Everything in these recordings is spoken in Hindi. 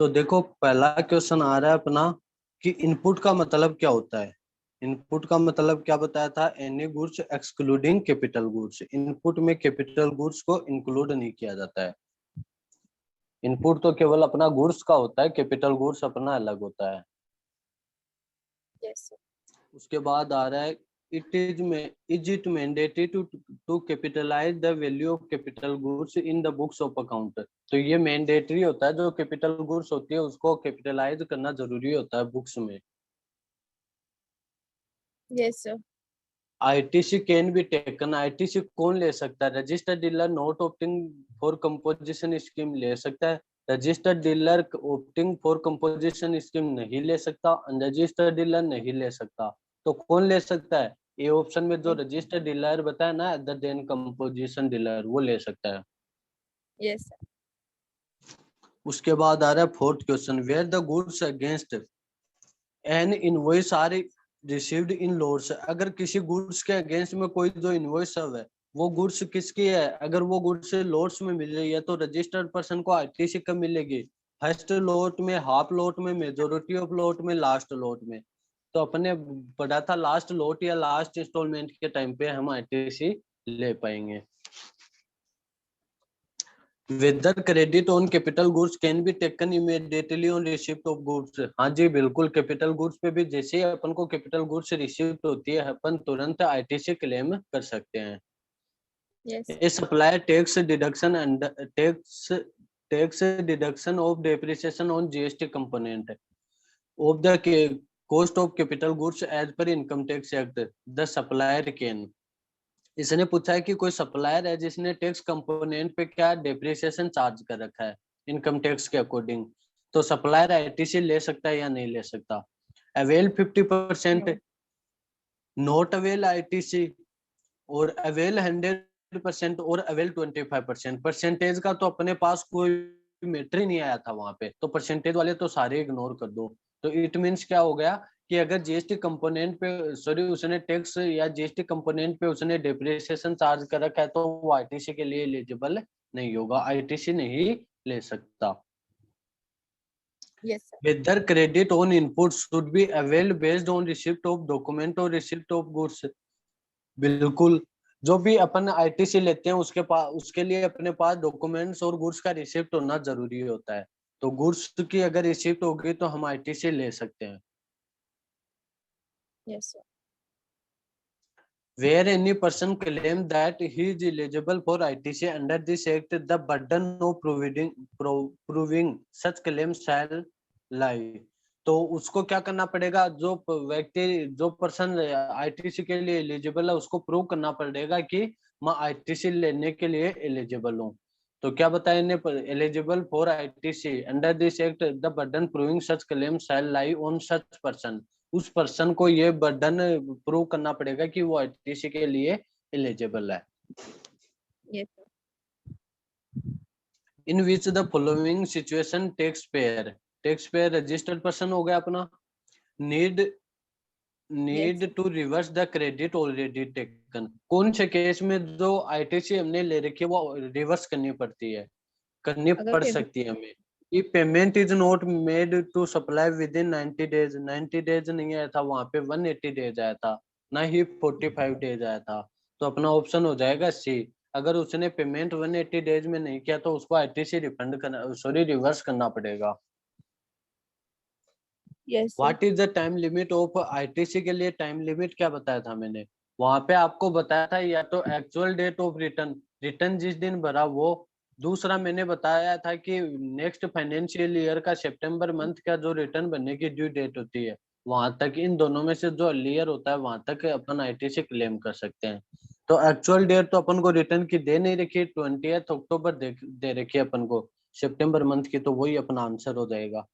तो देखो पहला क्वेश्चन आ रहा है अपना कि इनपुट का मतलब क्या होता है। इनपुट का मतलब क्या बताया था, any goods excluding capital goods. Input में कैपिटल गुड्स को इंक्लूड नहीं किया जाता है। इनपुट तो केवल अपना गुड्स का होता है, कैपिटल गुड्स अपना अलग होता है। Yes sir. उसके बाद आ रहा है is it mandatory to capitalize the value of capital goods in the books of account. तो ये मैंडेटरी होता है, जो कैपिटल गुड्स होती है उसको कैपिटलाइज करना जरूरी होता है बुक्स में। Yes sir. ITC can be taken, ITC कौन ले सकता है, registered dealer not opting for composition scheme ले सकता है, registered dealer opting for composition scheme नहीं ले सकता, अनरजिस्टर्ड डीलर नहीं ले सकता। तो कौन ले सकता है, ये ऑप्शन में जो रजिस्टर्ड डीलर बताया ना अदर देन कंपोजिशन डीलर, वो ले सकता है। Yes sir. उसके बाद आ रहा है fourth question, where the goods against an invoice are received in loads. अगर किसी गुड्स के अगेंस्ट में कोई जो इनवॉइस है वो गुड्स किसकी है, अगर वो गुड्स लोट्स में मिल रही है तो रजिस्टर्ड पर्सन को आईटीसी कब मिलेगी, फर्स्ट लोट में, हाफ लोट में, मेजोरिटी ऑफ लोट में, लास्ट लोट में। तो अपने पढ़ा था लास्ट लोट या लास्ट इंस्टॉलमेंट के टाइम पे हम आईटीसी ले पाएंगे। Whether credit on capital goods can be taken immediately on receipt of goods. हाँ जी बिल्कुल, कैपिटल गुड्स पे भी जैसे ही अपन को कैपिटल गुड्स रिसिप्ट होती है अपन तुरंत आईटीसी क्लेम कर सकते हैं। Yes. A supplier tax deduction and tax deduction of depreciation on GST component of the cost of capital goods as per income tax act the supplier can. इसने पूछा है कि कोई सप्लायर है जिसने टैक्स कंपोनेंट पे क्या डेप्रिसिएशन चार्ज कर रखा है इनकम टैक्स के अकॉर्डिंग, तो सप्लायर आईटीसी ले सकता है या नहीं ले सकता। अवेल 50%, नॉट अवेल आईटीसी, और अवेल 100% और अवेल 25%। परसेंटेज का तो अपने पास कोई मैटर ही नहीं आया था वहां पे, तो परसेंटेज वाले तो सारे इग्नोर कर दो। तो इट मीन्स क्या हो गया कि अगर जीएसटी कंपोनेंट पे सॉरी उसने टैक्स या जीएसटी कंपोनेंट पे उसने डेप्रिसिएशन चार्ज कर रखा है तो वो आईटीसी के लिए एलिजिबल नहीं होगा, आईटीसी नहीं ले सकता। Yes sir. Whether credit on input should be availed based on receipt of document or receipt of goods। बिल्कुल, जो भी अपन आईटीसी लेते हैं उसके पास, उसके लिए अपने पास डॉक्यूमेंट्स और गुड्स का रिसिप्ट होना जरूरी होता है। तो गुड्स की अगर रिसिप्ट होगी तो हम आईटीसी ले सकते हैं। Yes sir. Where any person claim that he is eligible for ITC under this act, the burden of proving such claim shall lie। तो उसको क्या करना पड़ेगा, जो व्यक्ति जो पर्सन आईटीसी के लिए एलिजिबल है उसको प्रूव करना पड़ेगा कि मैं आईटीसी लेने के लिए एलिजिबल हूँ। तो क्या बताया इन्हें, eligible for ITC under this act the burden proving such claim shall lie on such person. उस पर्सन को ये बर्डन प्रूव करना पड़ेगा कि वो आईटीसी के लिए एलिजिबल है। Yes sir. In which the following situation tax payer registered person हो गया अपना, need need to reverse the credit already taken. कौन से केस में जो आईटीसी हमने ले रखी है वो रिवर्स करनी पड़ती है, करनी अगर पड़ सकती है हमें। ये payment is not made to supply within 90 days, 90 days नहीं आया था वहां पे, 180 डेज आया था, ना ही 45 डेज आया था। तो अपना ऑप्शन हो जाएगा सी। अगर उसने पेमेंट 180 डेज में नहीं किया तो उसको आईटीसी रिफंड करना सॉरी रिवर्स करना पड़ेगा। Yes sir. What is the time limit of ITC के लिए टाइम लिमिट क्या बताया था मैंने वहां पे आपको बताया था, या तो actual date of return, return जिस दिन भरा वो, दूसरा मैंने बताया था कि नेक्स्ट फाइनेंशियल ईयर का सितंबर मंथ का जो रिटर्न बनने की ड्यू डेट होती है वहां तक, इन दोनों में से जो अर्लियर होता है वहां तक अपन आईटीसी क्लेम कर सकते हैं। तो एक्चुअल डेट तो अपन को रिटर्न की दे नहीं रखी, 20 अक्टूबर दे रखी है अपन को सितंबर मंथ की, तो वही अपना आंसर हो जाएगा।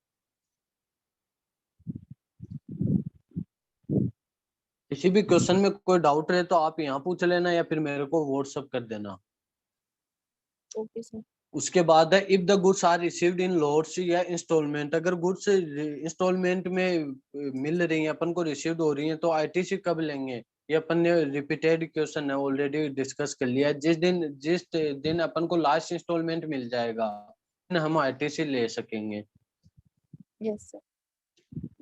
किसी भी क्वेश्चन में कोई डाउट रहे तो आप यहाँ पूछ लेना या फिर मेरे को व्हाट्सअप कर देना। Okay sir. उसके बाद है if the goods are received in lots या इंस्टॉलमेंट। अगर गुड्स इंस्टॉलमेंट में मिल रही है अपन को, रिसीव्ड हो रही है, तो आईटीसी कब लेंगे, ये अपन ने रिपीटेड क्वेश्चन है, ऑलरेडी डिस्कस कर लिया। जिस दिन अपन को लास्ट इंस्टॉलमेंट मिल जाएगा हम आईटीसी ले सकेंगे। Yes, sir.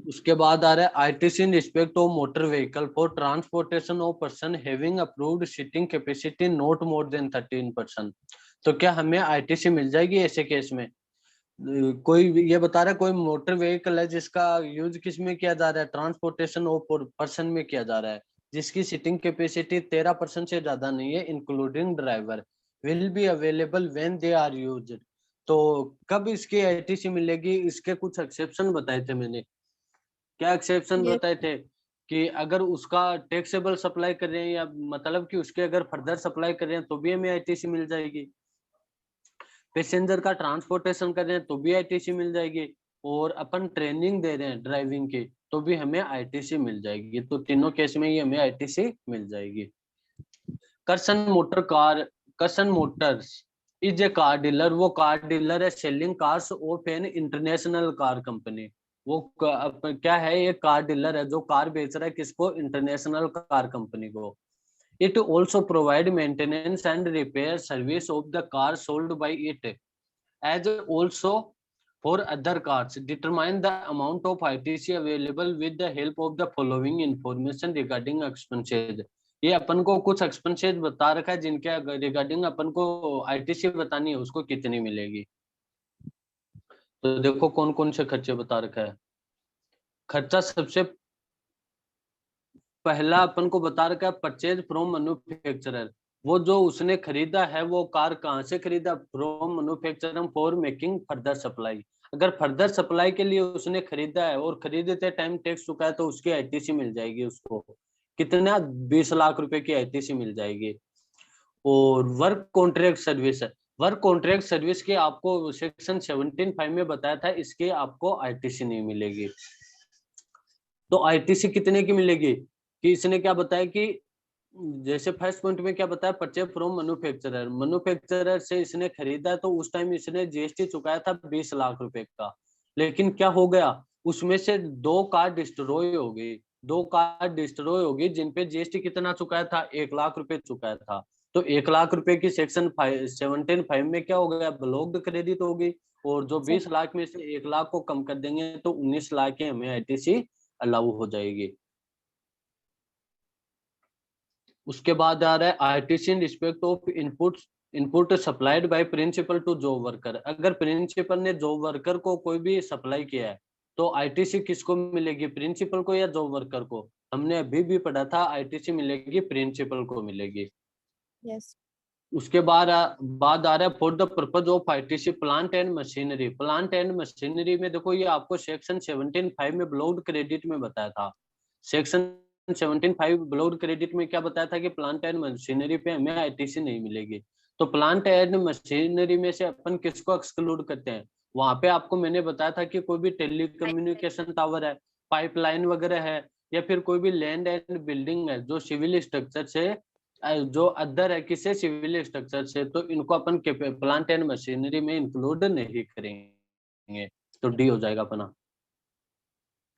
उसके बाद आ रहा है ITC in respect of motor vehicle for transportation of person having approved seating capacity not more than 13%। तो क्या हमें आईटीसी मिल जाएगी ऐसे केस में? कोई ये बता रहा है कोई मोटर व्हीकल है जिसका यूज किस में किया जा रहा है, ट्रांसपोर्टेशन ऑफ पर्सन में किया जा रहा है, जिसकी सीटिंग कैपेसिटी 13% से ज्यादा नहीं है including driver, will be available when they are used. तो कब इसकी आईटीसी मिलेगी? इसके कुछ एक्सेप्शन बताए थे मैंने। क्या एक्सेप्शन Yes, बताए थे? कि अगर उसका टैक्सेबल सप्लाई कर रहे हैं, या मतलब कि उसके अगर फर्दर सप्लाई कर रहे हैं तो भी हमें आईटीसी मिल जाएगी। पैसेंजर का ट्रांसपोर्टेशन कर रहे हैं तो भी आईटीसी मिल जाएगी, और अपन ट्रेनिंग दे रहे हैं ड्राइविंग की तो भी हमें आईटीसी मिल जाएगी। तो तीनों केस में ही हमें आईटीसी मिल जाएगी। Karsan motors is a car dealer. वो कार डीलर है selling cars of an international car company. वो क्या है? ये कार डीलर है जो कार बेच रहा है किसको? इंटरनेशनल कार कंपनी को। It also provide maintenance and repair service of the car sold by it, as also for other cars. Determine the amount of ITC available with the help of the following information regarding expenses. ये अपन को कुछ एक्सपेंसेस बता रखा है जिनके रिगार्डिंग अपन को आईटीसी बतानी है, उसको कितनी मिलेगी। तो देखो कौन कौन से खर्चे बता रखा है। खर्चा सबसे पहला अपन को बता रखा है परचेज फ्रॉम मैन्युफैक्चरर। वो जो उसने खरीदा है वो कार कहाँ से खरीदा? From manufacturer for making further supply. अगर फर्दर सप्लाई के लिए उसने खरीदा है और खरीदते टाइम टैक्स चुका है तो उसकी आईटीसी मिल जाएगी उसको। कितना? 20 लाख रुपए की आईटीसी मिल जाएगी। और वर्क कॉन्ट्रैक्ट सर्विस है। वर्क कॉन्ट्रैक्ट सर्विस की आपको सेक्शन 17(5) में बताया था, इसके आपको आईटीसी नहीं मिलेगी। तो आईटीसी कितने की मिलेगी? कि इसने क्या बताया कि जैसे फर्स्ट पॉइंट में क्या बताया, परचेज फ्रॉम मैन्युफैक्चरर। मैन्युफैक्चरर से इसने खरीदा तो उस टाइम इसने जीएसटी चुकाया था 20 लाख रुपए का। लेकिन क्या हो गया, उसमें से 2 कार डिस्ट्रॉय हो गई। 2 कार डिस्ट्रॉय हो गई जिनपे जीएसटी कितना चुकाया था? 1 लाख रुपए चुकाया था। तो 1 लाख रुपए की सेक्शन 17(5) में क्या हो गया? ब्लॉक्ड क्रेडिट होगी। और जो 20 लाख में से 1 लाख को कम कर देंगे तो 19 लाख की हमें आईटीसी अलाउ हो जाएगी। उसके बाद आ रहा है ITC in respect of input supplied by principal to job worker. अगर प्रिंसिपल ने जॉब वर्कर को कोई भी सप्लाई किया है तो आईटीसी किसको मिलेगी? प्रिंसिपल को या जॉब वर्कर को? हमने अभी भी पढ़ा था आईटीसी मिलेगी प्रिंसिपल को मिलेगी। yes, उसके बाद आ रहा है for the purpose of ITC plant and machinery. Plant and machinery में देखो ये आपको सेक्शन 17(5) में ब्लॉक्ड क्रेडिट में बताया था। सेक्शन 17(5) ब्लॉक्ड क्रेडिट में क्या बताया था कि प्लांट एंड मशीनरी पे हमें आईटीसी नहीं मिलेगी। तो प्लांट एंड मशीनरी में से अपन किसको एक्सक्लूड करते हैं? वहां पे आपको मैंने बताया था कि कोई भी टेलीकम्युनिकेशन टावर है, पाइपलाइन वगैरह है, या फिर कोई भी लैंड एंड बिल्डिंग है जो सिविल स्ट्रक्चर से जो अदर है किसे? सिविल स्ट्रक्चर से, तो इनको अपन प्लांट एंड मशीनरी में इंक्लूड नहीं करेंगे। तो डी हो जाएगा अपना।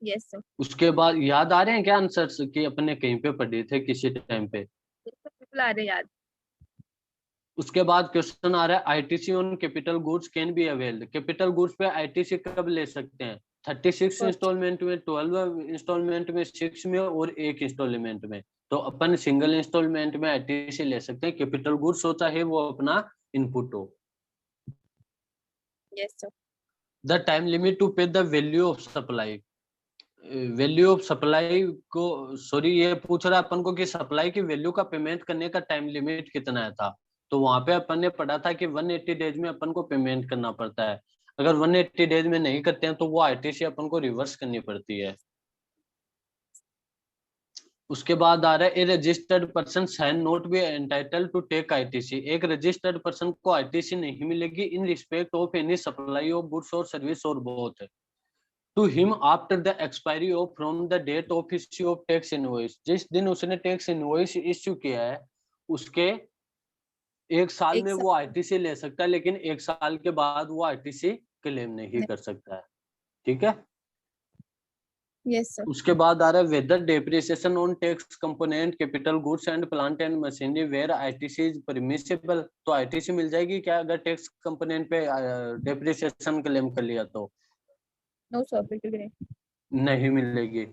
yes, sir. उसके बाद याद आ रहे हैं क्या आंसर्स कि अपने कहीं पे पढ़े थे किसी टाइम पे? Yes, sir, बिल्कुल आ रहे याद। उसके बाद क्वेश्चन आ रहा है ITC on capital goods can be availed. Capital goods पे आईटीसी कब ले सकते हैं? 36 First, इंस्टॉलमेंट में, 12 इंस्टॉलमेंट में, 6 में और 1 इंस्टॉलमेंट में। तो अपन सिंगल इंस्टॉलमेंट में आईटीसी ले सकते हैं कैपिटल गुड्स हो चाहे वो अपना इनपुट हो। yes, sir. The time limit to pay the value of supply. Value of supply को, सॉरी, ये पूछ रहा है अपन को कि सप्लाई की वैल्यू का पेमेंट करने का टाइम लिमिट कितना था। तो वहां पे अपन ने पढ़ा था कि 180 डेज में अपन को पेमेंट करना पड़ता है। अगर 180 डेज में नहीं करते हैं तो वो आईटीसी अपन को रिवर्स करनी पड़ती है। उसके बाद आ रहा है ए रजिस्टर्ड पर्सन हैन not be entitled to take ITC. एक रजिस्टर्ड पर्सन को आईटीसी नहीं मिलेगी in respect of any supply of goods और सर्विस और both to him after the expiry of from the date of issue of tax invoice. जिस दिन उसने टैक्स इनवॉइस इश्यू किया है उसके 1 साल एक में साथ, वो आईटीसी ले सकता है, लेकिन 1 साल के बाद वो आईटीसी क्लेम नहीं कर सकता है। ठीक है। yes, sir. उसके बाद आ रहा है whether depreciation on tax component capital goods and plant and machinery where ITC is permissible. तो आईटीसी मिल जाएगी क्या अगर टैक्स कंपोनेंट पे डेप्रिसिएशन क्लेम कर लिया तो? No sir, बिल्कुल भी नहीं. नहीं मिलेगी।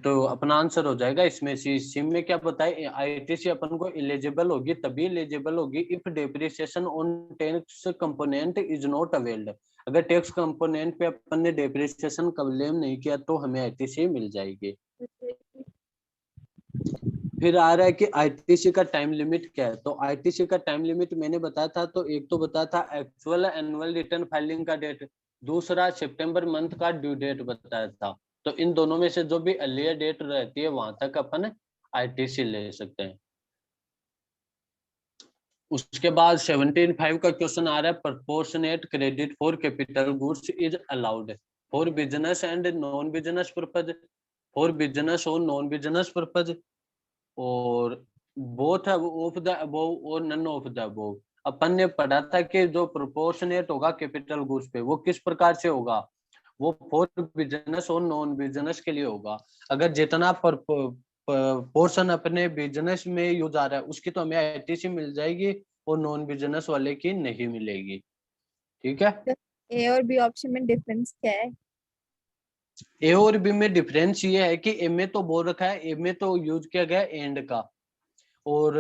तो अपना आंसर हो जाएगा इसमें सी में क्या बताए, आईटीसी अपन को एलिजिबल होगी, तभी एलिजिबल होगी if depreciation on tax component is not availed. अगर टैक्स कंपोनेंट पे अपन ने डेप्रिसिएशन क्लेम नहीं किया तो हमें आईटीसी मिल जाएगी। फिर आ रहा है कि आईटीसी का टाइम लिमिट क्या है। तो आईटीसी का टाइम लिमिट मैंने बताया था, तो एक तो बताया था एक्चुअल एनुअल रिटर्न फाइलिंग का डेट, दूसरा सितंबर मंथ का ड्यू डेट बताया था। तो इन दोनों में से जो भी अर्लियर डेट रहती है वहां तक अपन आईटीसी ले सकते हैं। उसके बाद 17.5 का क्वेश्चन आ रहा है, proportionate credit for capital goods is allowed for business and non business purpose, for business और नॉन बिजनेस पर्पज, और बोथ ऑफ द अबव और नन ऑफ द अबव। अपन ने पढ़ा था कि जो प्रोपोर्शनेट होगा कैपिटल गुड्स पे वो किस प्रकार से होगा, वो फॉर बिजनेस और नॉन बिजनेस के लिए होगा। अगर जितना पोर्शन अपने बिजनेस में यूज आ रहा है उसकी तो हमें आईटीसी मिल जाएगी और नॉन बिजनेस वाले की नहीं मिलेगी। ठीक है। ए और बी ऑप्शन में डिफरेंस क्या है? ए और बी में डिफरेंस ये है कि ए में तो बोल रखा है, ए में तो यूज किया गया एंड का, और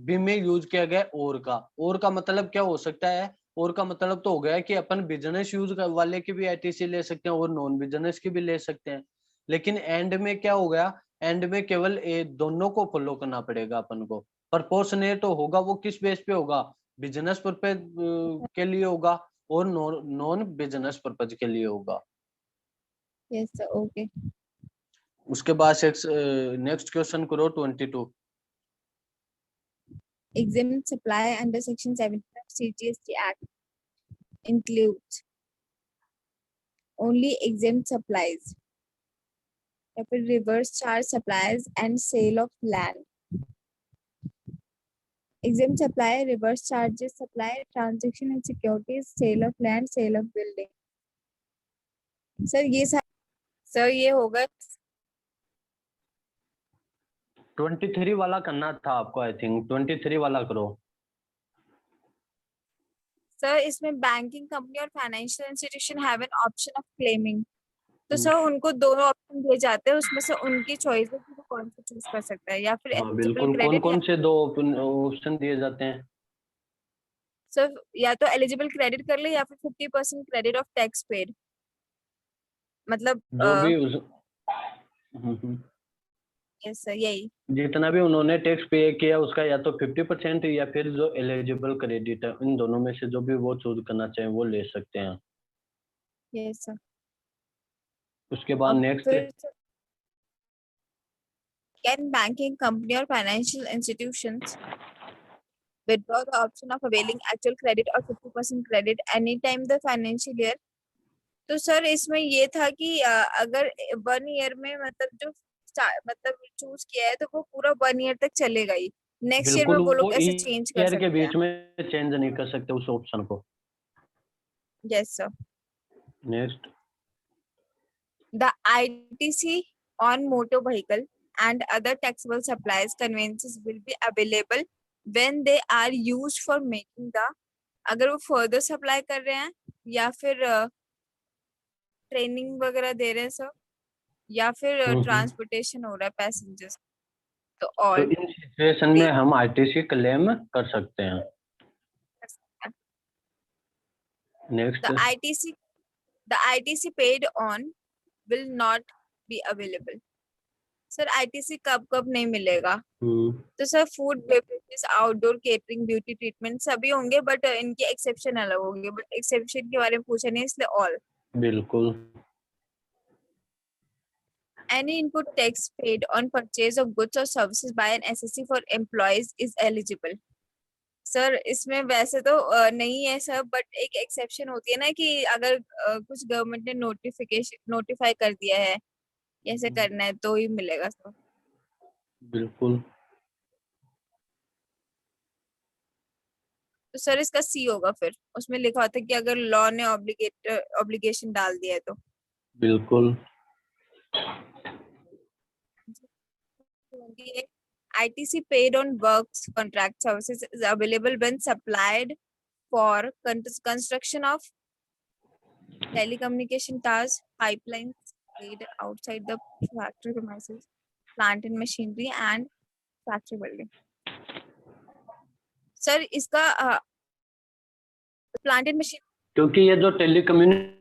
बी में यूज किया गया और का मतलब क्या हो सकता है, और का मतलब तो हो गया कि अपन बिजनेस यूज वाले की भी आईटीसी ले सकते हैं और नॉन बिजनेस की भी ले सकते हैं। लेकिन एंड में क्या हो गया, एंड में केवल दोनों को फॉलो करना पड़ेगा अपन को। प्रपोर्शनेट होगा वो किस बेस पे होगा, बिजनेस पर्पज के लिए होगा और नॉन बिजनेस पर्पज के लिए होगा। Yes sir, okay. उसके बाद नेक्स्ट क्वेश्चन करो 22। Exempt supply under Section 17 of CGST Act includes only exempt supplies, या फिर reverse charge supplies and sale of land. Exempt supply, reverse charges supply, transaction and securities, sale of land, sale of building. Sir ये होगा. 23 वाला करना था आपको, आई थिंक 23 वाला करो। सर इसमें बैंकिंग कंपनी और financial institution have an option of claiming. तो सर उनको दोनों ऑप्शन दिए जाते हैं, उसमें से उनकी चॉइस है कि वो कौन सा चूज कर सकता है, या फिर हाँ एलिजिबल बिल्कुल, कौन क्रेडिट, या कौन से दो ऑप्शन दिए जाते हैं। सर या तो एलिजिबल क्रेडिट कर ले या फिर 50% क्रेडिट ऑफ टैक्स पेड. मतलब जो भी उस हम्म। यस सर, यही. जितना भी उन्होंने टैक्स पे किया उसका या तो 50% या फिर जो एलिजिबल क्रेडिट है, इन दोनों में से जो भी वो चूज करना चाहे वो ले सकते हैं। Yes sir. उसके बाद अब नेक्स्ट, फिर कैन बैंकिंग कंपनी और financial institutions withdraw the option of availing actual credit or 50% credit anytime the financial year. तो सर इसमें ये था कि अगर 1 ईयर में मतलब जो मतलब चूज किया है तो वो पूरा 1 ईयर तक चलेगा ही. नेक्स्ट ईयर में बिल्कुल वो वो लोग ऐसे चेंज कर ईयर के सकते हैं. बीच में चेंज नहीं कर सकते उस ऑप्शन को। Yes sir. Next, The ITC on motor vehicle and other taxable supplies conveyances will be available when they are used for making the, अगर वो फर्दर सप्लाई कर रहे हैं या फिर ट्रेनिंग वगैरह दे रहे हैं सर, या फिर ट्रांसपोर्टेशन हो रहा है पैसेंजर्स, तो तो ऑल इन सिचुएशन में हम आईटीसी क्लेम कर सकते हैं। Next, the ITC paid on will not be available. Sir ITC कब कब नहीं मिलेगा? तो sir food beverages, outdoor catering, beauty treatment सभी होंगे, बट इनके एक्सेप्शन अलग होंगे. बट एक्सेप्शन के बारे में पूछा नहीं, इसलिए ऑल. बिल्कुल। Any input tax paid on purchase of goods or services by an SSC for employees is eligible. Sir इसमें वैसे तो नहीं है सर, बट एक एक्सेप्शन होती है ना कि अगर कुछ गवर्नमेंट ने नोटिफाई कर दिया है ऐसे करना है तो ही मिलेगा सर. बिल्कुल। तो सर इसका सी होगा. फिर उसमें लिखा होता है कि अगर लॉ ने ऑब्लिगेशन डाल दिया है तो. बिल्कुल। ITC paid on works contract services is available when supplied for construction of telecommunication towers, pipelines laid outside the factory premises, plant and machinery, and factory building. Sir इसका प्लांट एंड मशीन क्योंकि ये जो टेलीकम्युनिकेशन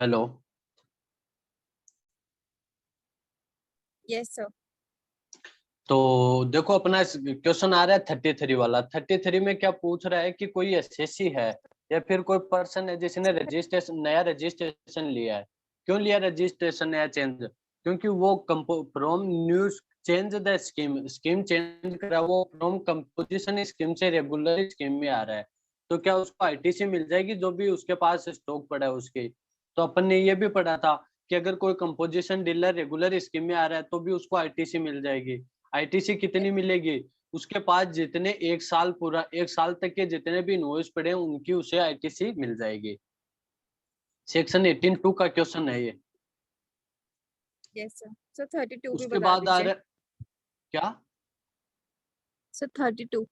हेलो यस सर तो देखो अपना क्वेश्चन आ रहा है 33 वाला। 33 में क्या पूछ रहा है कि कोई एसएससी है या फिर कोई पर्सन है जिसने रजिस्ट्रेशन नया रजिस्ट्रेशन लिया है। क्यों लिया रजिस्ट्रेशन नया चेंज? क्योंकि वो from new change the scheme scheme change करा, वो फ्रॉम कंपोजिशन स्कीम से रेगुलर स्कीम में आ रहा है। तो क्या उसको आईटीसी मिल जाएगी जो भी उसके पास स्टॉक पड़ा है उसकी? तो अपन ने ये भी पढ़ा था कि अगर कोई कंपोजिशन डीलर रेगुलर स्कीम में आ रहा है तो भी उसको आईटीसी मिल जाएगी। आईटीसी कितनी मिलेगी? उसके पास जितने एक साल तक के जितने भी इनवॉइस पड़े हैं उनकी उसे आईटीसी मिल जाएगी। सेक्शन 18(2) का क्वेश्चन है ये। Yes sir. सर 32 भी उसके बता बाद आ दीजिए। रहा क्या? सर 32।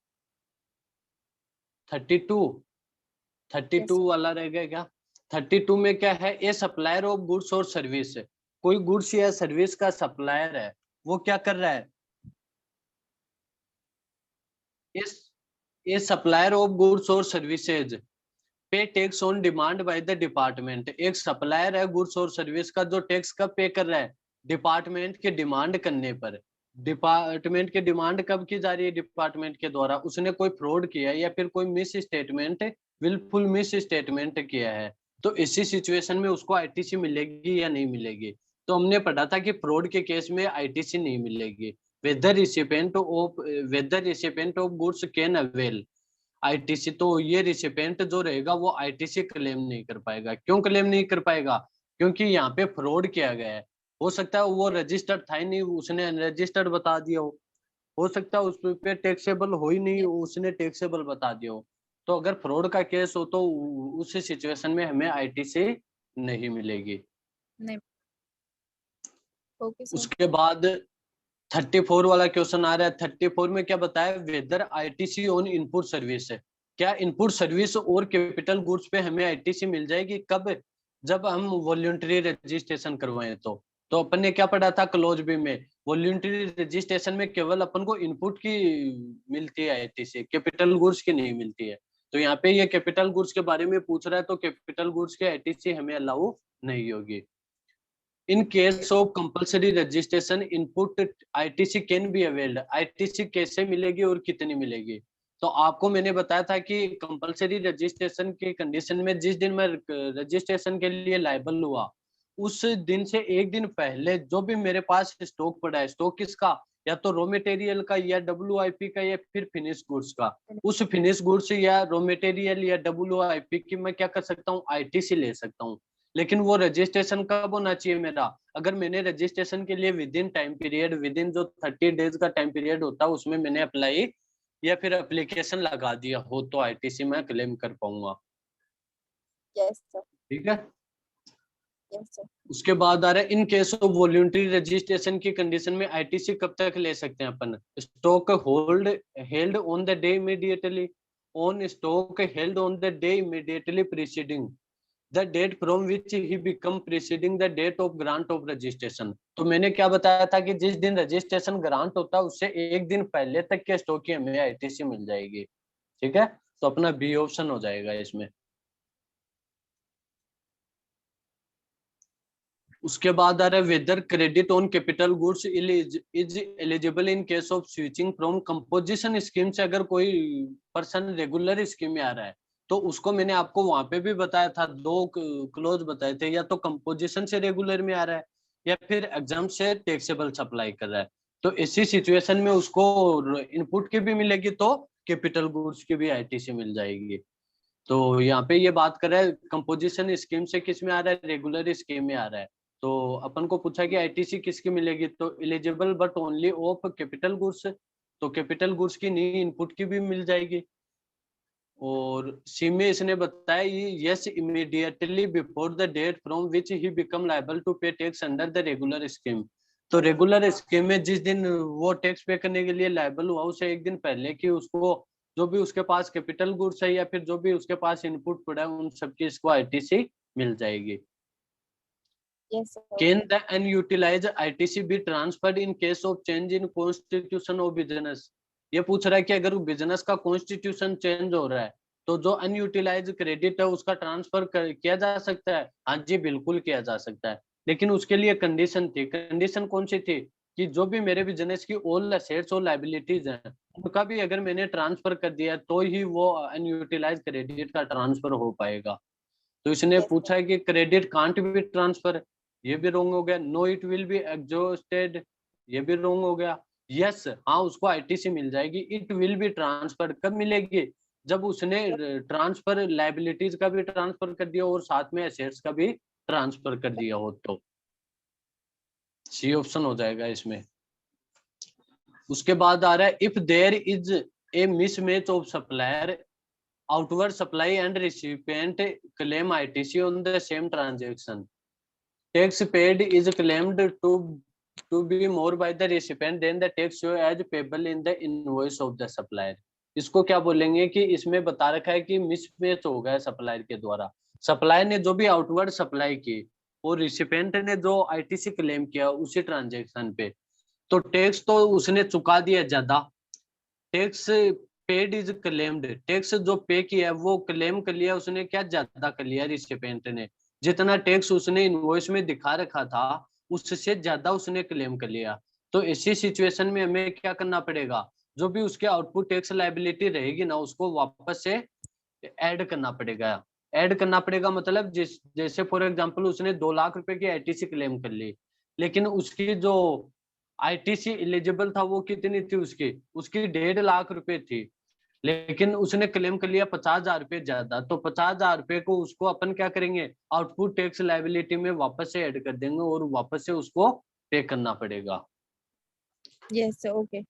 32? Yes 32 sir. वाला रह गया क्या? 32 में क्या है? ए सप्लायर ऑफ गुड्स और सर्विस है, कोई गुड्स या सर्विस का सप्लायर है, वो क्या कर रहा है? इस ए सप्लायर ऑफ गुड्स और सर्विसेज पे tax on demand by the department. एक सप्लायर है गुड्स और सर्विस का जो टैक्स कब पे कर रहा है? डिपार्टमेंट के डिमांड करने पर। डिपार्टमेंट की डिमांड कब की जा रही है? डिपार्टमेंट के द्वारा। उसने कोई फ्रॉड किया है या फिर कोई misstatement, wilful misstatement किया है, तो इसी सिचुएशन में उसको आईटीसी मिलेगी या नहीं मिलेगी? तो हमने पढ़ा था कि फ्रॉड के केस में आईटीसी नहीं मिलेगी। Whether recipient of goods can avail ITC. तो ये रिसिपेंट जो रहेगा वो आईटीसी क्लेम नहीं कर पाएगा। क्यों क्लेम नहीं कर पाएगा? क्योंकि यहाँ पे फ्रॉड किया गया है। हो सकता है वो रजिस्टर्ड था ही नहीं, उसने अनरजिस्टर्ड बता दिया हो सकता है उस पे टैक्सेबल हो ही नहीं, उसने टैक्सेबल बता दिया हो। तो अगर फ्रॉड का केस हो तो उस सिचुएशन में हमें आईटीसी नहीं मिलेगी। नहीं। Okay sir. उसके बाद 34 वाला क्वेश्चन आ रहा है। 34 में क्या बताया? Whether ITC on input service है। क्या इनपुट सर्विस और कैपिटल गुड्स पे हमें आईटीसी मिल जाएगी? कब? जब हम वॉल्यूंटरी रजिस्ट्रेशन करवाएं तो अपन ने क्या पढ़ा था क्लोज बी में? वॉल्यूंटरी रजिस्ट्रेशन में केवल अपन को इनपुट की मिलती है आईटीसी, कैपिटल गुड्स की नहीं मिलती है। तो यहाँ पे ये कैपिटल गुड्स के बारे में पूछ रहा है, तो कैपिटल गुड्स की आईटीसी हमें अलाउ नहीं होगी। In case of compulsory registration, input ITC can be availed। ITC कैसे मिलेगी और कितनी मिलेगी? तो आपको मैंने बताया था कि कंपलसरी रजिस्ट्रेशन के कंडीशन में जिस दिन मैं रजिस्ट्रेशन के लिए लायबल हुआ, उस दिन से एक दिन पहले जो भी मेरे पास स्टॉक पड़ा है, स्टॉक किसका? या तो रॉ मटेरियल का, या WIP का, या फिर फिनिश गुड्स का। उस फिनिश गुड्स या रॉ मटेरियल या WIP की मैं क्या कर सकता हूँ? आईटीसी ले सकता हूँ। लेकिन वो रजिस्ट्रेशन कब होना चाहिए मेरा? अगर मैंने रजिस्ट्रेशन के लिए विद इन जो 30 डेज का टाइम पीरियड होता है उसमें मैंने अप्लाई या फिर एप्लीकेशन लगा दिया हो तो आईटीसी मैं क्लेम कर पाऊंगा। Yes sir. ठीक है। Yes sir. उसके बाद आ रहा है in case of voluntary registration की कंडीशन में आईटीसी कब तक ले सकते हैं अपन? Stock held on the day immediately on stock held on the day immediately preceding the date from which he become preceding the date of grant of registration. तो मैंने क्या बताया था कि जिस दिन रजिस्ट्रेशन ग्रांट होता है उससे एक दिन पहले तक के स्टॉक की हमें आईटीसी मिल जाएगी। ठीक है, तो अपना बी ऑप्शन हो जाएगा इसमें। उसके बाद आ रहा है whether credit on capital goods is eligible in case of switching from composition scheme से। अगर कोई पर्सन रेगुलर स्कीम में आ रहा है तो उसको मैंने आपको वहां पे भी बताया था, दो क्लोज बताए थे, या तो कंपोजिशन से रेगुलर में आ रहा है या फिर एग्जाम से टैक्सेबल सप्लाई कर रहा है। तो इसी सिचुएशन में उसको इनपुट की भी मिलेगी तो कैपिटल गुड्स की भी आईटीसी मिल जाएगी। तो यहाँ पे ये बात कर रहा है कंपोजिशन स्कीम से किस में आ रहा है? रेगुलर स्कीम में आ रहा है। तो अपन को पूछा कि आईटीसी किसकी मिलेगी, तो eligible but only of capital goods. तो कैपिटल गुड्स की नहीं, इनपुट की भी मिल जाएगी। और सी में इसने बताया yes immediately before the date from which he become liable to pay tax under the regular scheme. तो रेगुलर स्कीम में जिस दिन वो टैक्स पे करने के लिए लायबल हुआ उसे एक दिन पहले कि उसको जो भी उसके पास कैपिटल गुड्स है या फिर जो भी उसके पास इनपुट पड़ा है उन सबकी इसको आईटीसी मिल जाएगी। Yes sir. Can the unutilized ITC be transferred in case of change in constitution of business? ये पूछ रहा है कि अगर बिजनेस का कॉन्स्टिट्यूशन चेंज हो रहा है तो जो अनयूटिलाइज क्रेडिट है उसका ट्रांसफर किया जा सकता है। हाँ जी, बिल्कुल किया जा सकता है, लेकिन उसके लिए कंडीशन थी। कंडीशन कौन सी थी? कि जो भी मेरे बिजनेस की ऑल असेट्स और लायबिलिटीज हैं उनका भी अगर मैंने ट्रांसफर कर दिया तो ही वो अनयूटिलाइज क्रेडिट का ट्रांसफर हो पाएगा। तो इसने यस पूछा है कि क्रेडिट कांट बी ट्रांसफर, ये भी रॉन्ग हो गया। No it will be exhausted, ये भी रॉन्ग हो गया। यस, हाँ उसको आईटीसी मिल जाएगी। इट विल बी ट्रांसफर कब मिलेगी? जब उसने सर। ट्रांसफर लायबिलिटीज का भी ट्रांसफर कर दिया और साथ में एसेट्स का भी ट्रांसफर कर दिया हो तो सी ऑप्शन हो जाएगा इसमें। उसके बाद आ रहा है if there is a mismatch of supplier outward supply and recipient claim ITC on the same transaction. Tax paid is claimed to be more by the recipient than the tax show as payable in the invoice of the supplier. इसको क्या बोलेंगे कि इसमें बता रखा है कि मिसमैच हो गया सप्लायर के द्वारा, सप्लायर ने जो भी आउटवर्ड सप्लाई की और रिसिपेंट ने जो आईटीसी क्लेम किया उसी ट्रांजेक्शन पे, तो टैक्स तो उसने चुका दिया ज्यादा, tax paid is claimed, tax जो पे किया वो क्लेम कर लिया उसने क्या ज्यादा कर लिया रिसिपेंट ने, जितना टैक्स उसने इनवॉइस में दिखा रखा था उससे ज्यादा उसने क्लेम कर लिया। तो ऐसी सिचुएशन में हमें क्या करना पड़ेगा, जो भी उसके आउटपुट टैक्स लायबिलिटी रहेगी ना उसको वापस से ऐड करना पड़ेगा। ऐड करना पड़ेगा मतलब जैसे फॉर एग्जांपल उसने 2 लाख रुपए की आईटीसी क्लेम कर ली, लेकिन उसकी जो आईटीसी एलिजिबल था वो कितनी थी, उसकी उसकी 1.5 लाख रुपए थी, लेकिन उसने क्लेम कर लिया 50,000 रुपए ज्यादा, तो 50,000 रुपए को उसको अपन क्या करेंगे आउटपुट टैक्स लायबिलिटी में वापस से ऐड कर देंगे और वापस से उसको पे करना पड़ेगा। Yes, sir. Okay.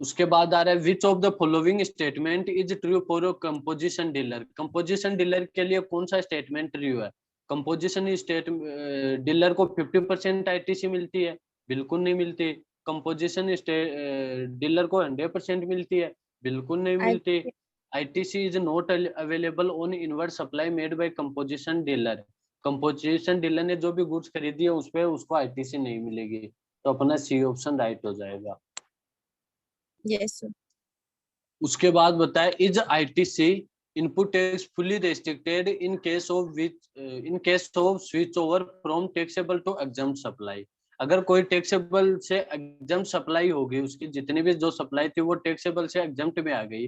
उसके बाद आ रहा है विच of the following statement is true for composition dealer. Composition dealer के लिए कौन सा स्टेटमेंट ट्रू है? कंपोजिशन स्टेट डीलर को 50% आईटीसी मिलती है, बिल्कुल नहीं मिलती। कंपोजिशन डीलर को 100% मिलती है, बिल्कुल नहीं I मिलती। ITC is not available on inward supply made by composition dealer. Composition dealer ने जो भी गुड्स खरीदी है उस पे उसको आईटीसी नहीं मिलेगी, तो अपना सी ऑप्शन राइट हो जाएगा। Yes, sir. उसके बाद बताए is ITC input tax fully restricted in case of switch over from taxable to exempt supply. अगर कोई टैक्सेबल से एग्जम्प्ट सप्लाई होगी, उसकी जितनी भी जो सप्लाई थी वो टैक्सेबल से एग्जम्प्ट में आ गई,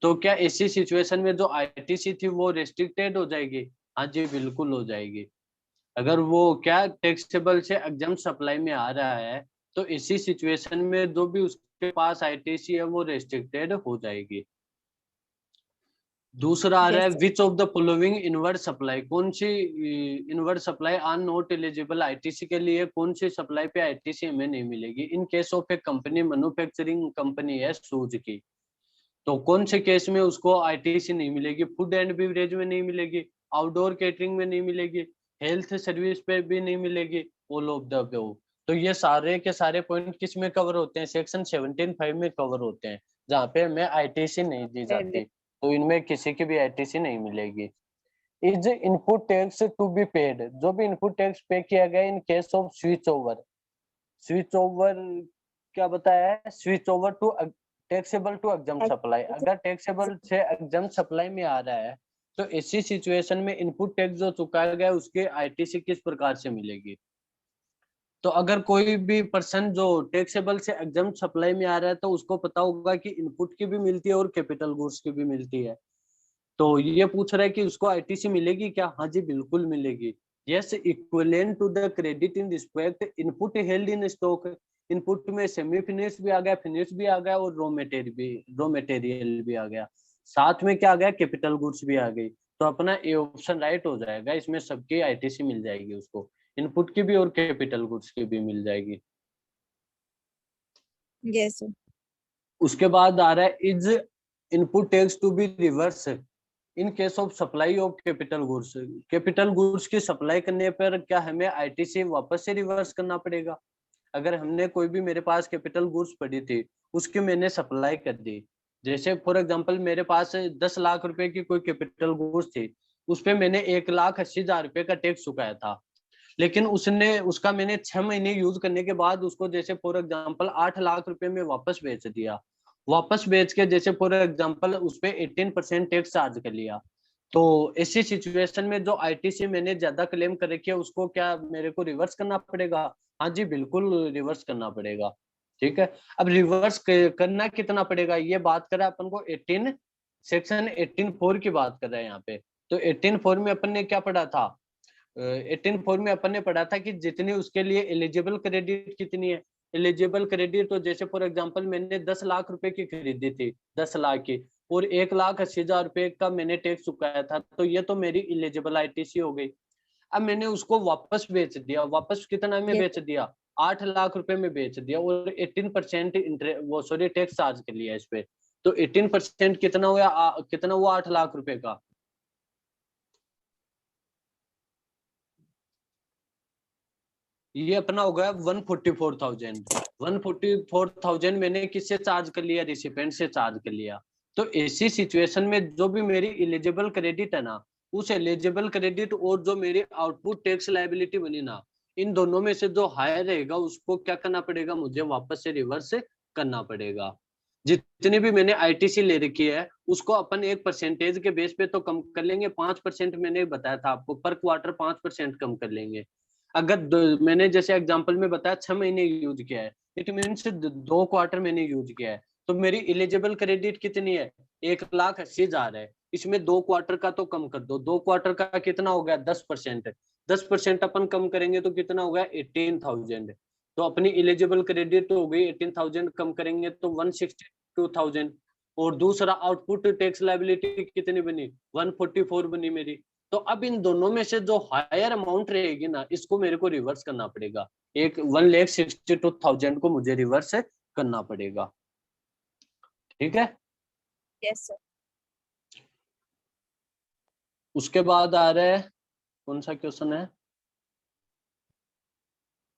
तो क्या ऐसी सिचुएशन में जो आईटीसी थी वो रेस्ट्रिक्टेड हो जाएगी? हाँ जी बिल्कुल हो जाएगी। अगर वो क्या टैक्सेबल से एग्जम्प्ट सप्लाई में आ रहा है तो इसी सिचुएशन में जो भी उसके पास आईटीसी है वो रेस्ट्रिक्टेड हो जाएगी। दूसरा आ रहा Yes, है sir. Which of the following inward supply, कौन सी inward supply are not eligible ITC के लिए, कौन सी सप्लाई पे आईटीसी हमें नहीं मिलेगी? इन case of A company manufacturing company है शूज की, तो कौन से केस में उसको आईटीसी नहीं मिलेगी? फूड एंड बेवरेज में नहीं मिलेगी, आउटडोर केटरिंग में नहीं मिलेगी, हेल्थ सर्विस पे भी नहीं मिलेगी, ऑल ऑफ द अबव। तो ये सारे के सारे पॉइंट किस में कवर होते हैं? सेक्शन 17(5) में कवर होते हैं, जहाँ पे हमें आईटीसी नहीं दी जाती, तो इनमें किसी की भी आईटीसी नहीं मिलेगी। Is input tax to be paid, जो भी इनपुट टैक्स पे किया गया in case of switch over, switch over क्या बताया है? Switch over to taxable to exempt supply. अगर टैक्सेबल से एग्जम्प्ट सप्लाई में आ रहा है तो इसी सिचुएशन में इनपुट टैक्स जो चुकाया गया उसके आईटीसी किस प्रकार से मिलेगी? तो अगर कोई भी पर्सन जो टैक्सेबल से एग्जम्प्ट सप्लाई में आ रहा है तो उसको पता होगा कि इनपुट की भी मिलती है और कैपिटल गुड्स की भी मिलती है, तो ये पूछ रहा है कि उसको आईटीसी मिलेगी क्या? हाँ जी बिल्कुल मिलेगी। Yes, equivalent to the credit in respect input held in stock. Input में सेमी फिनिश भी आ गया, फिनिश भी आ गया और रॉ मटेरियल भी आ गया, साथ में क्या आ गया? कैपिटल गुड्स भी आ गई। तो अपना ए ऑप्शन राइट हो जाएगा, इसमें सबकी आईटीसी मिल जाएगी उसको, इनपुट की भी और कैपिटल गुड्स की भी मिल जाएगी। Yes, sir. उसके बाद आ रहा है is input tax to be reverse in case of supply of capital goods. Capital goods की सप्लाई करने पर क्या हमें आईटीसी वापस से रिवर्स करना पड़ेगा? अगर हमने कोई भी, मेरे पास कैपिटल गुड्स पड़ी थी उसकी मैंने सप्लाई कर दी, जैसे फॉर एग्जांपल मेरे पास 10 लाख रुपए की कोई कैपिटल गुड्स थी, उस पे मैंने 1,80,000 रुपए का टैक्स चुकाया था, लेकिन उसका मैंने 6 महीने यूज करने के बाद उसको जैसे फॉर एग्जांपल 8 लाख रुपए में वापस बेच दिया, वापस बेच के जैसे फॉर एग्जांपल उस पे 18% टैक्स चार्ज कर लिया, तो ऐसी सिचुएशन में जो आईटीसी मैंने ज्यादा क्लेम कर रखी है उसको क्या मेरे को रिवर्स करना पड़ेगा? हाँ जी बिल्कुल रिवर्स करना पड़ेगा। ठीक है, अब रिवर्स करना कितना पड़ेगा ये बात करें अपन को, 18 सेक्शन 18(4) की बात कर रहे हैं यहाँ पे। तो 18(4) में अपन ने क्या पढ़ा था? 18(4) में अपन ने पढ़ा था कि जितनी उसके लिए एलिजिबल क्रेडिट कितनी है, एलिजिबल क्रेडिट, तो जैसे फॉर एग्जांपल मैंने 10 लाख रुपए की खरीदी थी, 10 लाख की, और 1,80,000 रुपए का मैंने टैक्स चुकाया था, तो ये तो मेरी एलिजिबल आईटीसी हो गई। अब मैंने उसको वापस बेच दिया, वापस कितना में Yes, बेच दिया, 8 लाख रुपए में बेच दिया, और 18% वो सॉरी टैक्स चार्ज कर लिया इस पे, तो 18% कितना हुआ, कितना हुआ 8 लाख रुपए का, ये अपना हो गया 144,000। 144,000 मैंने किससे चार्ज कर लिया, रिसिपेंट से चार्ज कर लिया। तो ऐसी सिचुएशन में जो भी मेरी एलिजिबल क्रेडिट है ना, उस एलिजिबल क्रेडिट और जो मेरी आउटपुट टैक्स लायबिलिटी बनी ना, इन दोनों में से जो हायर रहेगा उसको क्या करना पड़ेगा, मुझे वापस से रिवर्स करना पड़ेगा। जितनी भी मैंने आईटीसी ले रखी है उसको अपन एक परसेंटेज के बेस पे तो कम कर लेंगे, 5% मैंने बताया था आपको, पर क्वार्टर 5% कम कर लेंगे। अगर मैंने जैसे एग्जांपल में बताया 6 महीने यूज किया है, इट मीन्स 2 क्वार्टर मैंने यूज किया है, तो मेरी एलिजिबल क्रेडिट कितनी है, 1,80,000 है। इसमें 2 क्वार्टर का तो कम कर दो, 2 क्वार्टर का कितना हो गया, 10%। 10% अपन कम करेंगे तो कितना हो गया, 18,000। तो अपनी एलिजिबल क्रेडिट हो गई 18,000, कम करेंगे तो 162,000। और दूसरा आउटपुट टैक्स लायबिलिटी कितनी बनी, 144 बनी मेरी। तो अब इन दोनों में से जो हायर अमाउंट रहेगी ना, इसको मेरे को रिवर्स करना पड़ेगा, एक 1,62,000 को मुझे रिवर्स करना पड़ेगा। ठीक है, yes sir. उसके बाद आ रहा है, कौन सा क्वेश्चन है,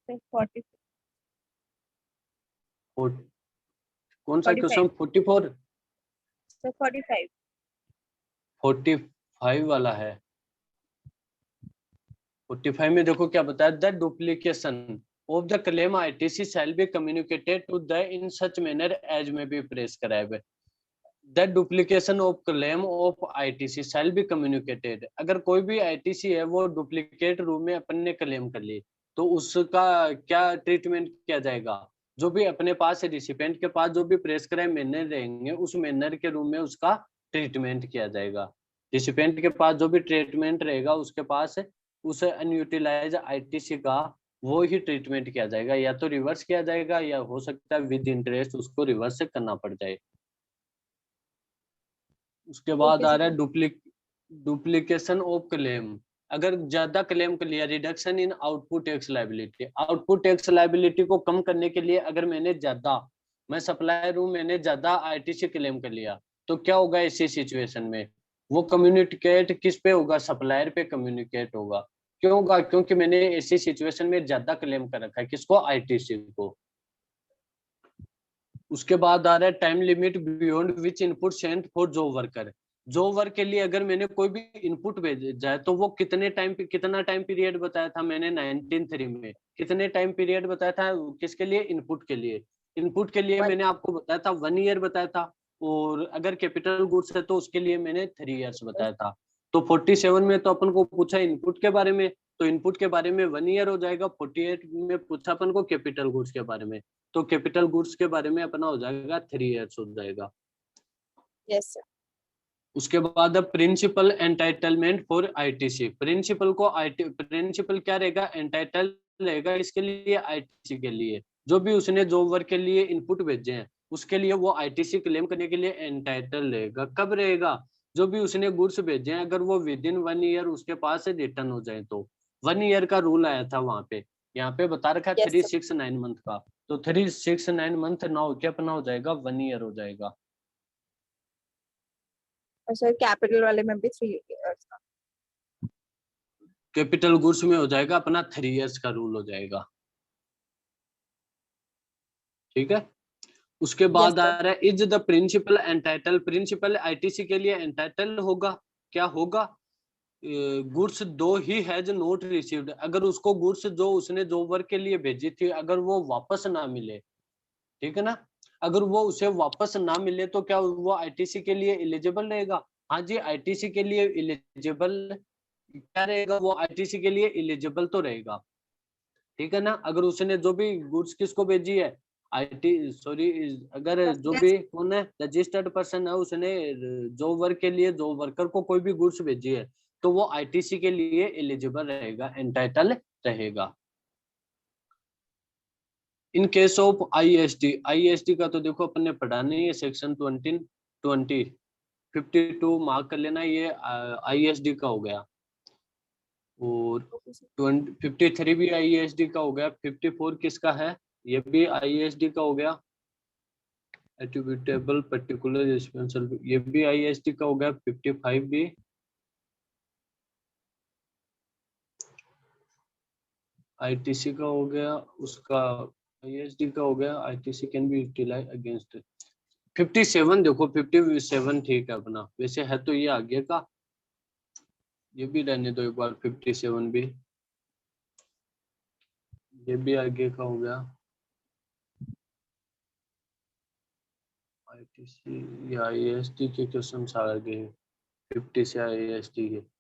Sir, 40, कौन सा 45, क्वेश्चन, 44, sir 45. 45 वाला है। 45 में देखो क्या बताया, the duplication of the claim ITC shall be communicated to the in such manner as may be prescribe. The duplication of claim of ITC shall be communicated, अगर कोई भी आईटीसी है वो डुप्लीकेट रूप में अपन ने क्लेम कर ली, तो उसका क्या ट्रीटमेंट किया जाएगा, जो भी अपने पास रिसिपेंट के पास जो भी प्रेस्क्राइब मैनर रहेंगे उस मैनर के रूप में उसका ट्रीटमेंट किया जाएगा। रिसिपेंट के पास जो भी ट्रीटमेंट रहेगा उसके पास उस अनयूटिलाइज आईटीसी का वो ही ट्रीटमेंट किया जाएगा, या तो रिवर्स किया जाएगा या हो सकता है विद इंटरेस्ट उसको रिवर्स करना पड़ जाए। उसके बाद Okay आ sir. रहा है डुप्लीकेशन ऑफ क्लेम, अगर ज्यादा क्लेम कर लिया, reduction in output tax liability, output tax liability को कम करने के लिए अगर मैं सप्लायर हूँ, मैंने ज्यादा आईटीसी क्लेम कर लिया, तो क्या होगा ऐसी सिचुएशन में, वो कम्युनिकेट किस पे होगा, सप्लायर पे कम्युनिकेट होगा। क्यों होगा, क्योंकि मैंने ऐसी सिचुएशन में ज्यादा क्लेम कर रखा है, किसको, आईटीसी को। उसके बाद आ रहा है time limit beyond which input sent for job worker, job work के लिए अगर मैंने कोई भी इनपुट भेजा है तो वो कितना टाइम पीरियड बताया था मैंने 19.3 में, कितने टाइम पीरियड बताया था किसके लिए, इनपुट के लिए। इनपुट के लिए One. मैंने आपको बताया था 1 ईयर बताया था, और अगर कैपिटल गुड्स है तो उसके लिए मैंने 3 इयर्स बताया था। तो 47 में तो अपन को पूछा इनपुट के बारे में, तो इनपुट के बारे में 1 ईयर हो जाएगा। 48 में पूछा अपन को कैपिटल गुड्स के बारे में, तो कैपिटल गुड्स के बारे में अपना हो जाएगा 3 इयर्स हो जाएगा। Yes sir. उसके बाद principal entitlement for ITC, principal क्या रहेगा, एंटाइटल रहेगा इसके लिए, आईटीसी के लिए जो भी उसने जॉब वर्क के लिए इनपुट भेजे हैं उसके लिए वो आईटीसी क्लेम करने के लिए एंटाइटल रहेगा। कब रहेगा, जो भी उसने गुड्स भेजे हैं अगर वो विद इन 1 ईयर उसके पास से रिटर्न हो जाए तो। 1 ईयर का रूल आया था वहां पे, यहाँ पे बता रखा है Yes sir. 369 मंथ का, तो 369 मंथ ना हो के अपना हो जाएगा 1 ईयर हो जाएगा। और सर कैपिटल वाले में भी 3 years का. कैपिटल गुड्स में हो जाएगा अपना 3 इयर्स का रूल हो जाएगा। ठीक है, उसके Yes बाद आ sir. रहा है is the principal entitle, principal ITC के लिए एंटाइटल होगा, क्या होगा, गुड्स दो ही हैज नॉट रिसीव्ड, अगर उसको गुड्स जो उसने जो वर्क के लिए भेजी थी अगर वो वापस ना मिले, ठीक है ना, अगर वो उसे वापस ना मिले तो क्या वो आईटीसी के लिए एलिजिबल रहेगा। हाँ जी, आईटीसी के लिए एलिजिबल क्या रहेगा, वो आईटीसी के लिए एलिजिबल तो रहेगा। ठीक है ना, अगर उसने जो भी गुड्स किसको भेजी है, अगर जो Yes. भी कौन है रजिस्टर्ड पर्सन है उसने जॉब वर्क के लिए जॉब वर्कर को कोई भी गुड्स भेजी है तो वो आईटीसी के लिए एलिजिबल रहेगा, एंटाइटल रहेगा। इन केस ऑफ आईएसटी का तो देखो अपन ने पढ़ा नहीं है, सेक्शन 52 मार्क कर लेना, ये आईएसडी का हो गया। और Okay, sir. 53 भी IASD का हो गया। 54 किसका है? ये भी IASD का हो गया, एट्रीब्यूटेबल पर्टिकुलर रिस्पॉन्सिबल, ये भी IASD का हो गया। 55 भी ITC का हो गया, उसका IASD का हो गया। ITC can be utilise against 57। देखो 57 ठीक है अपना, वैसे है तो ये आगे का, ये भी रहने दो एक बार। 57 भी, ये भी आगे का हो गया। ITC या IASD के क्वेश्चन आ गए 50 से IASD के।